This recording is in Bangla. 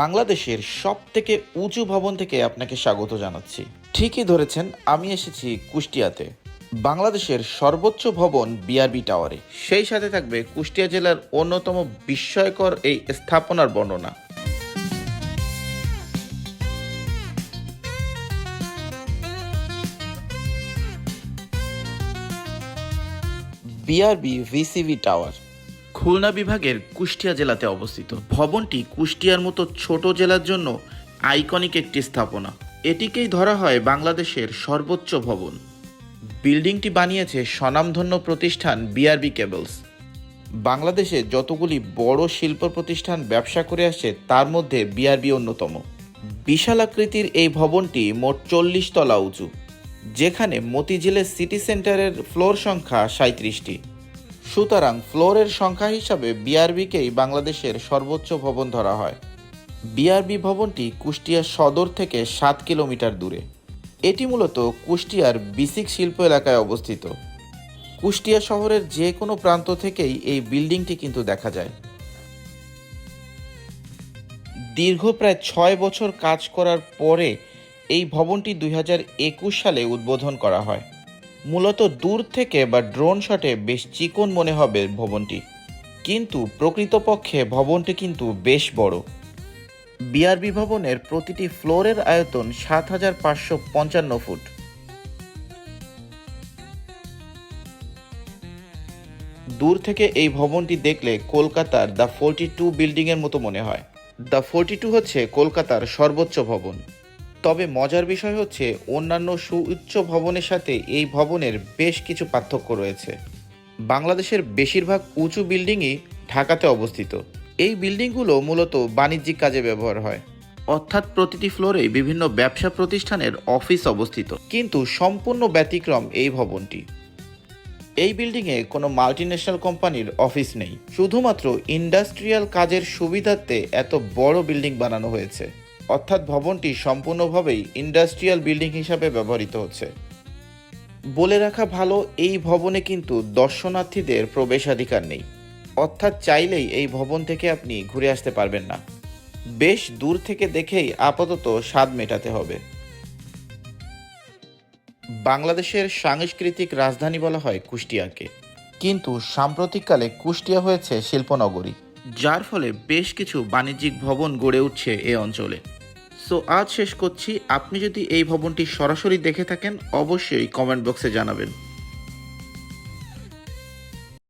বাংলাদেশের সবথেকে উঁচু ভবন থেকে আপনাকে স্বাগত জানাচ্ছি। ঠিকই ধরেছেন, আমি এসেছি কুষ্টিয়াতে। বাংলাদেশের সর্বোচ্চ ভবন বিআরবি টাওয়ারে। সেই সাথে থাকবে কুষ্টিয়া জেলার অন্যতম বিস্ময়কর এই স্থাপনার বর্ণনা। বিআরবি ভিসিভি টাওয়ার খুলনা বিভাগের কুষ্টিয়া জেলাতে অবস্থিত। ভবনটি কুষ্টিয়ার মতো ছোট জেলার জন্য আইকনিক একটি স্থাপনা। এটিকেই ধরা হয় বাংলাদেশের সর্বোচ্চ ভবন। বিল্ডিংটি বানিয়েছে স্বনামধন্য প্রতিষ্ঠান বিআরবি কেবলস। বাংলাদেশে যতগুলি বড় শিল্প প্রতিষ্ঠান ব্যবসা করে আসছে তার মধ্যে বিআরবি অন্যতম। বিশাল আকৃতির এই ভবনটি মোট 40 তলা উঁচু, যেখানে মতিঝিলের সিটি সেন্টারের ফ্লোর সংখ্যা 37টি। সুতরাং ফ্লোরের সংখ্যা হিসাবে বিআরবিকেই বাংলাদেশের সর্বোচ্চ ভবন ধরা হয়। বিআরবি ভবনটি কুষ্টিয়া সদর থেকে 7 কিলোমিটার দূরে। এটি মূলত কুষ্টিয়ার বিসিক শিল্প এলাকায় অবস্থিত। কুষ্টিয়া শহরের যে কোনো প্রান্ত থেকেই এই বিল্ডিংটি কিন্তু দেখা যায়। দীর্ঘ প্রায় 6 বছর কাজ করার পরে এই ভবনটি 2021 সালে উদ্বোধন করা হয়। মূলত দূর থেকে বা ড্রোন শটে বেশ চিকন মনে হবে ভবনটি, কিন্তু প্রকৃতপক্ষে ভবনটি কিন্তু বেশ বড়। বিআরবি ভবনের প্রতিটি ফ্লোরের আয়তন 7,555 ফুট। দূর থেকে এই ভবনটি দেখলে কলকাতার দ্য 42 বিল্ডিংয়ের মতো মনে হয়। দ্য 42 হচ্ছে কলকাতার সর্বোচ্চ ভবন। তবে মজার বিষয় হচ্ছে অন্যান্য সুউচ্চ ভবনের সাথে এই ভবনের বেশ কিছু পার্থক্য রয়েছে। বাংলাদেশের বেশিরভাগ উঁচু বিল্ডিংই ঢাকাতে অবস্থিত। এই বিল্ডিংগুলো মূলত বাণিজ্যিক কাজে ব্যবহার হয়, অর্থাৎ প্রতিটি ফ্লোরে বিভিন্ন ব্যবসা প্রতিষ্ঠানের অফিস অবস্থিত। কিন্তু সম্পূর্ণ ব্যতিক্রম এই ভবনটি। এই বিল্ডিংয়ে কোনো মাল্টিন্যাশনাল কোম্পানির অফিস নেই, শুধুমাত্র ইন্ডাস্ট্রিয়াল কাজের সুবিধার্থে এত বড় বিল্ডিং বানানো হয়েছে। অর্থাৎ ভবনটি সম্পূর্ণভাবেই ইন্ডাস্ট্রিয়াল বিল্ডিং হিসাবে ব্যবহৃত হচ্ছে। বলে রাখা ভালো, এই ভবনে কিন্তু দর্শনার্থীদের প্রবেশাধিকার নেই, অর্থাৎ চাইলেই এই ভবন থেকে আপনি ঘুরে আসতে পারবেন না। বেশ দূর থেকে দেখেই আপাতত স্বাদ মেটাতে হবে। বাংলাদেশের সাংস্কৃতিক রাজধানী বলা হয় কুষ্টিয়াকে, কিন্তু সাম্প্রতিককালে কুষ্টিয়া হয়েছে শিল্পনগরী, যার ফলে বেশ কিছু বাণিজ্যিক ভবন গড়ে উঠছে এ অঞ্চলে। সো আজ শেষ করছি। আপনি যদি এই ভবনটি সরাসরি দেখে থাকেন অবশ্যই কমেন্ট বক্সে জানাবেন।